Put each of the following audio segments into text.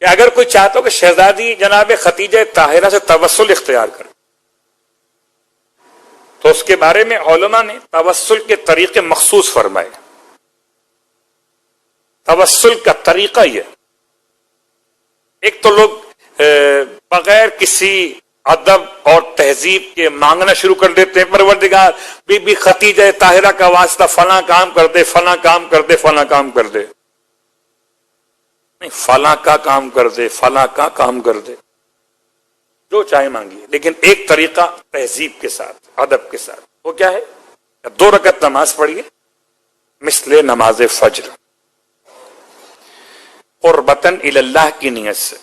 کہ اگر کوئی چاہتا ہو کہ شہزادی جناب خدیجہ طاہرہ سے توسل اختیار کرے تو اس کے بارے میں علماء نے توسل کے طریقے مخصوص فرمائے. توسل کا طریقہ یہ، ایک تو لوگ بغیر کسی ادب اور تہذیب کے مانگنا شروع کر دیتے ہیں، پروردگار بی بی خدیجہ طاہرہ کا واسطہ فلاں کام کر دے، فلاں کام کر دے، فلاں کام کر دے. نہیں، فلاں کا کام کر دے، فلاں کا کام کر دے، جو چاہے مانگیے، لیکن ایک طریقہ تہذیب کے ساتھ، ادب کے ساتھ. وہ کیا ہے؟ 2 رکعت نماز پڑھیے مثل نماز فجر، قربتاً الی اللہ کی نیت سے.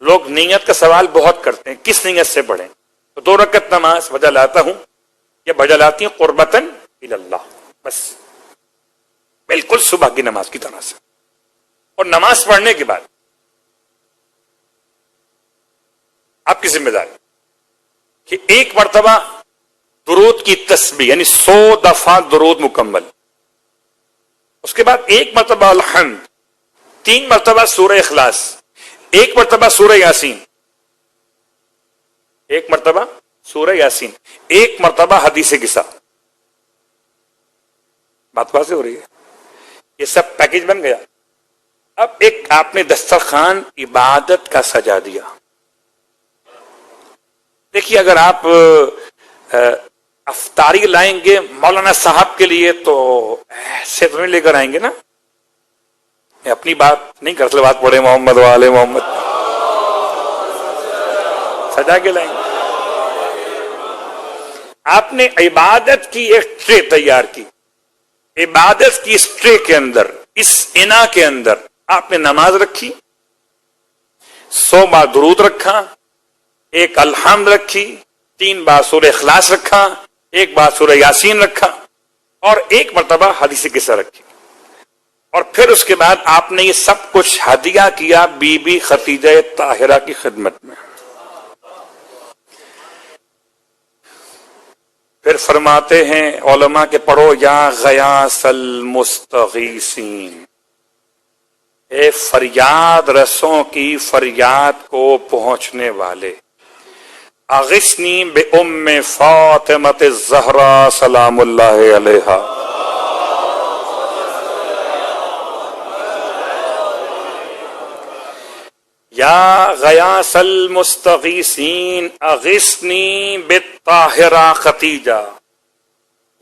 لوگ نیت کا سوال بہت کرتے ہیں، کس نیت سے پڑھیں؟ تو 2 رکعت نماز وجہ لاتا ہوں یا وجہ لاتی ہوں قربتاً الی اللہ، بس بالکل صبح کی نماز کی طرح سے. اور نماز پڑھنے کے بعد آپ کی ذمہ داری کہ 1 مرتبہ درود کی تسبیح یعنی 100 دفعہ درود مکمل، اس کے بعد 1 مرتبہ الحمد، 3 مرتبہ سورہ اخلاص، 1 مرتبہ سورہ یاسین، 1 مرتبہ سورہ یاسین، 1 مرتبہ حدیث قصہ. بات واضح ہو رہی ہے؟ یہ سب پیکج بن گیا. اب ایک آپ نے دسترخوان عبادت کا سجا دیا. دیکھیے، اگر آپ افطاری لائیں گے مولانا صاحب کے لیے تو ایسے تو نہیں لے کر آئیں گے نا. میں اپنی بات نہیں کرتے، بات پڑھے محمد والے محمد، سجا کے لائیں گے. آپ نے عبادت کی ایک ٹرے تیار کی، عبادت کی اس ٹرے کے اندر، اس انا کے اندر آپ نے نماز رکھی، 100 بار درود رکھا، 1 الحمد رکھی، 3 بار سورہ اخلاص رکھا، 1 بار سورہ یاسین رکھا، اور 1 مرتبہ حدیث قصہ رکھی. اور پھر اس کے بعد آپ نے یہ سب کچھ ہدیہ کیا بی بی خدیجہ طاہرہ کی خدمت میں. پھر فرماتے ہیں علماء کے پڑھو یا غیاث المستغیثین، اے فریاد رسوں کی فریاد کو پہنچنے والے، اغثنی بأم فاطمۃ الزہرا سلام اللہ علیہا. یا غیاث المستغیثین اغثنی بالطاہرہ خدیجہ،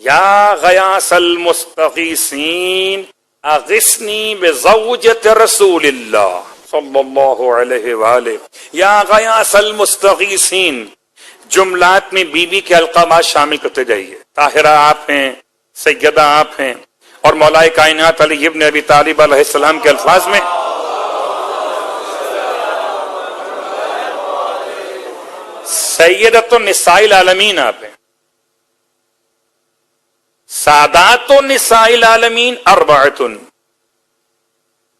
یا غیاث المستغیثین اغثنی بزوجۃ رسول اللہ صلی اللہ علیہ وآلہ. یا غیاث المستغیثین، جملات میں بی بی کے القابات شامل کرتے جائیے. طاہرہ آپ ہیں، سیدہ آپ ہیں، اور مولا کائنات علی ابن ابی طالب علیہ السلام کے الفاظ میں سیدۃ النساء العالمین آپ ہیں. سادات النساء العالمین اربعۃ،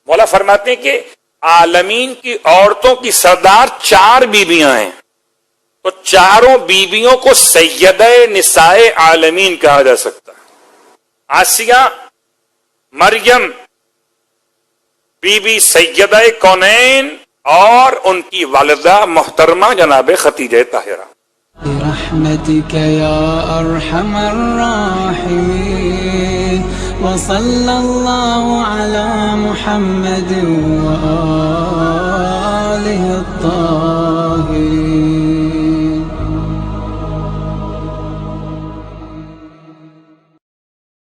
مولا فرماتے ہیں کہ عالمین کی عورتوں کی سردار 4 بیویاں ہیں، تو چاروں بیویوں کو سیدہ نساء عالمین کہا جا سکتا ہے. آسیہ، مریم، بی بی سیدہ کونین، اور ان کی والدہ محترمہ جناب خدیجہ طاہرہ. برحمتك يا أرحم الراحمين وصلى الله على محمد وآله الطاهرين.